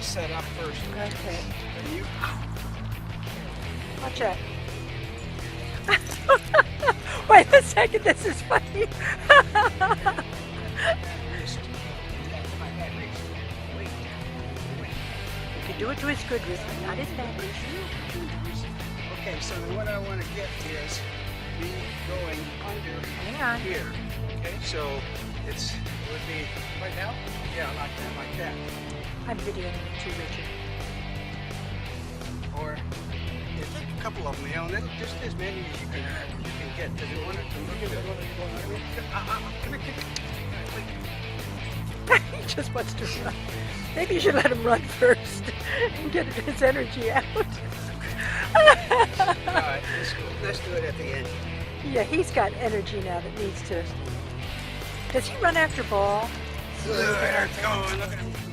to set up first. Okay. And you, Watch out. Wait a second, this is funny. wrist. My head wrist. Wait. You can do it to his good wrist, but not his bad wrist. Okay, so what I want to get is me going under Hang on. here. Okay, so it would be right now? Yeah, like that. I'm videoing you too, Richard. Or yeah, take a couple of them, you know, little, just as many as you can get. Does it want to look at it? Come here. He just wants to run. Maybe you should let him run first and get his energy out. All right, let's do it at the end. Yeah, he's got energy now that needs to. Does he run after ball? There, go on, look at him.